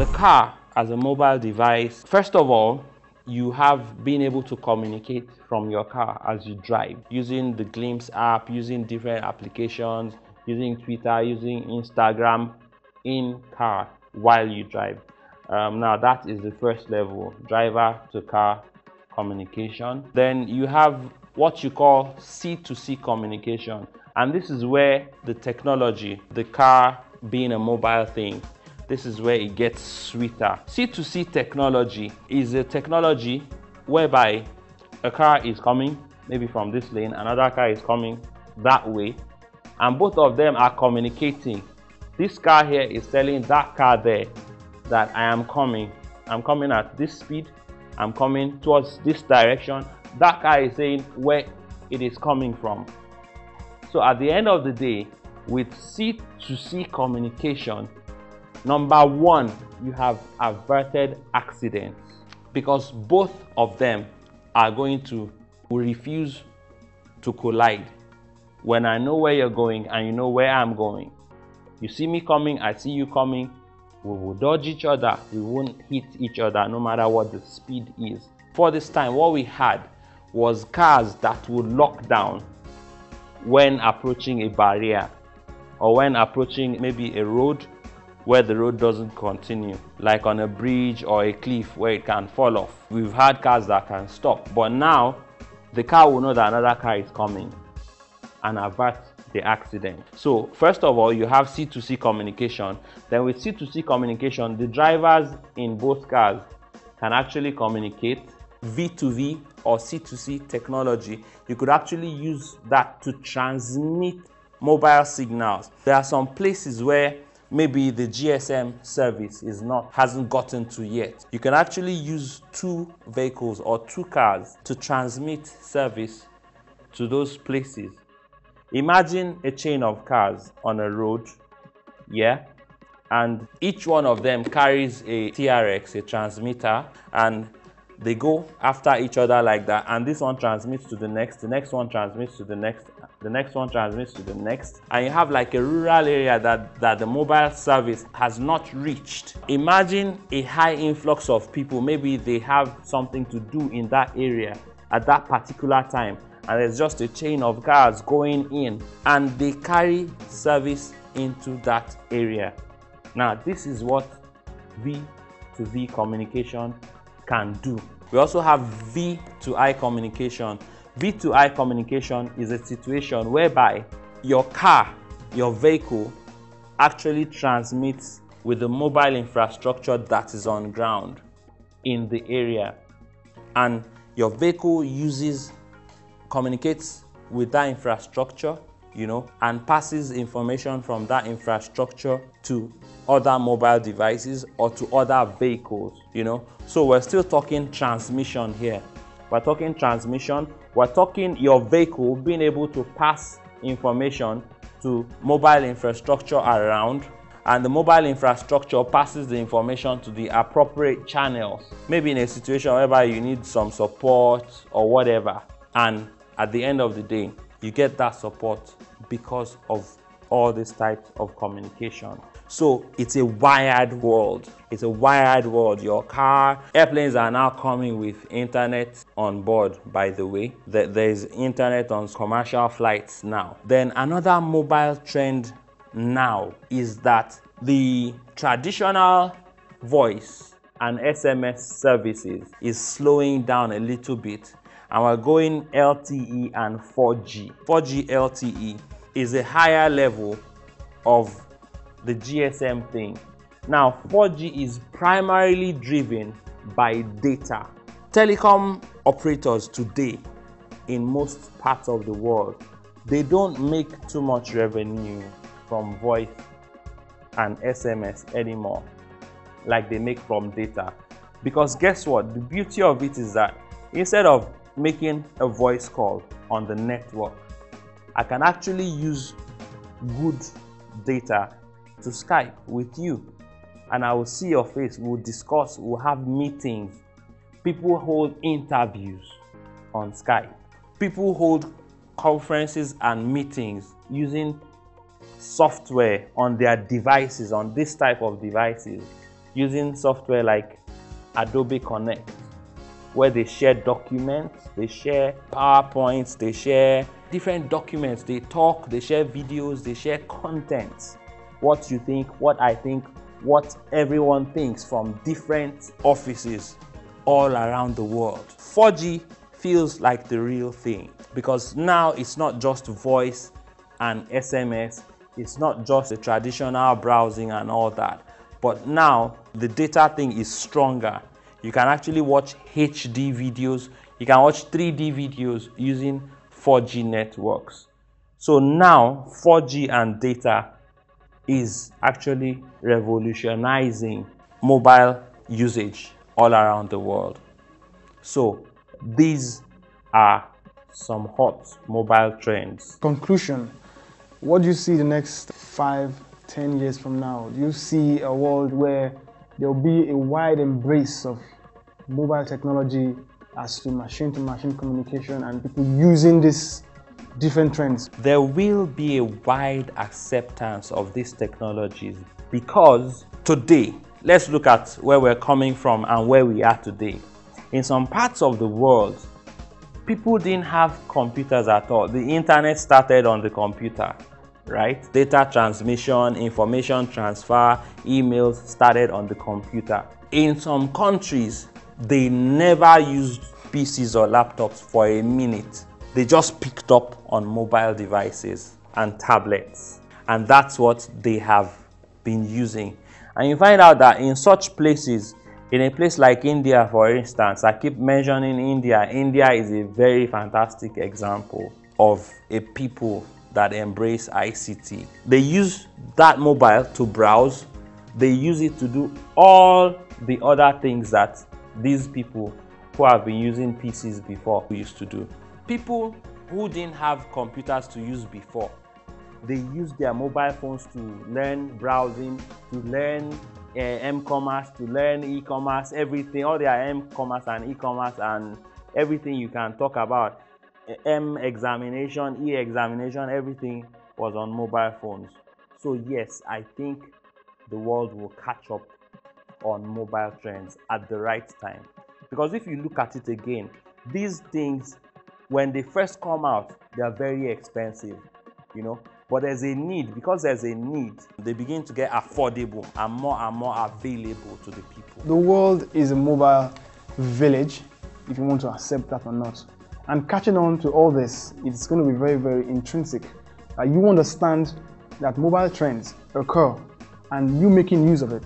The car as a mobile device, first of all, you have been able to communicate from your car as you drive using the Glimpse app, using different applications, using Twitter, using Instagram in car while you drive. Now that is the first level, driver to car communication. Then you have what you call C2C communication, and this is where the technology, the car being a mobile thing, this is where it gets sweeter. C2C technology is a technology whereby a car is coming maybe from this lane, another car is coming that way, and both of them are communicating. This car here is telling that car there that I'm coming at this speed, I'm coming towards this direction. That car is saying where it is coming from. So at the end of the day, with C2C communication, number one, you have averted accidents because both of them are going to refuse to collide. When I know where you're going and you know where I'm going, you see me coming, I see you coming, we will dodge each other, we won't hit each other no matter what the speed is. For this time, what we had was cars that would lock down when approaching a barrier or when approaching maybe a road where the road doesn't continue, like on a bridge or a cliff where it can fall off. We've had cars that can stop, but now the car will know that another car is coming and avert the accident. So first of all, you have C2C communication. Then with C2C communication, the drivers in both cars can actually communicate. V2V or C2C technology, you could actually use that to transmit mobile signals. There are some places where maybe the GSM service hasn't gotten to yet. You can actually use two vehicles or two cars to transmit service to those places. Imagine a chain of cars on a road, yeah, and each one of them carries a TRX, a transmitter, and they go after each other like that, and this one transmits to the next one transmits to the next, the next one transmits to the next, and you have like a rural area that the mobile service has not reached. Imagine a high influx of people, maybe they have something to do in that area at that particular time, and there's just a chain of cars going in and they carry service into that area. Now this is what V2V communication can do. We also have V2I communication. V2I communication is a situation whereby your car, your vehicle, actually transmits with the mobile infrastructure that is on ground in the area, and your vehicle communicates with that infrastructure, and passes information from that infrastructure to other mobile devices or to other vehicles, So we're still talking transmission here. We're talking transmission. We're talking your vehicle being able to pass information to mobile infrastructure around, and the mobile infrastructure passes the information to the appropriate channels. Maybe in a situation whereby you need some support or whatever, and at the end of the day, you get that support because of all these types of communication. So it's a wired world. It's a wired world. Your car, airplanes are now coming with internet on board, by the way. There's internet on commercial flights now. Then another mobile trend now is that the traditional voice and SMS services is slowing down a little bit, and we're going LTE and 4G. 4G LTE is a higher level of the GSM thing. Now 4G is primarily driven by data. Telecom operators today in most parts of the world, they don't make too much revenue from voice and SMS anymore like they make from data, because guess what? The beauty of it is that instead of making a voice call on the network, I can actually use good data to Skype with you, and I will see your face, we'll discuss, we'll have meetings. People hold interviews on Skype. People hold conferences and meetings using software on their devices, on this type of devices. using software like Adobe Connect, where they share documents, they share PowerPoints, they share different documents, they talk, they share videos, they share content. What you think, what I think, what everyone thinks from different offices all around the world. 4G feels like the real thing, because now it's not just voice and SMS, it's not just the traditional browsing and all that, but now the data thing is stronger. You can actually watch HD videos, you can watch 3D videos using 4G networks. So now 4G and data is actually revolutionizing mobile usage all around the world. So these are some hot mobile trends. Conclusion, what do you see the next 5-10 years from now? Do you see a world where there will be a wide embrace of mobile technology as to machine-to-machine communication and people using these different trends? There will be a wide acceptance of these technologies, because today, let's look at where we're coming from and where we are today. In some parts of the world, people didn't have computers at all. The internet started on the computer, right? Data transmission, information transfer, emails started on the computer. In some countries, they never used PCs or laptops for a minute. They just picked up on mobile devices and tablets, and that's what they have been using. And you find out that in such places, in a place like India, for instance, I keep mentioning India. India is a very fantastic example of a people that embrace ICT. They use that mobile to browse. They use it to do all the other things that these people who have been using PCs before used to do. People who didn't have computers to use before, they use their mobile phones to learn browsing, to learn m-commerce, to learn e-commerce, everything, all their m-commerce and e-commerce and everything you can talk about. M-examination, e-examination, everything was on mobile phones. So yes, I think the world will catch up on mobile trends at the right time. Because if you look at it again, these things, when they first come out, they are very expensive, you know. But there's a need. Because there's a need, they begin to get affordable and more available to the people. The world is a mobile village, if you want to accept that or not. And catching on to all this, it's going to be very, very intrinsic. You understand that mobile trends occur, and you making use of it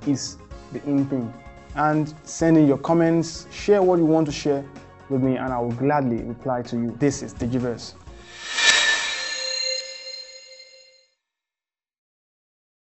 is the in thing. And send in your comments, share what you want to share with me, and I will gladly reply to you. This is Digiverse.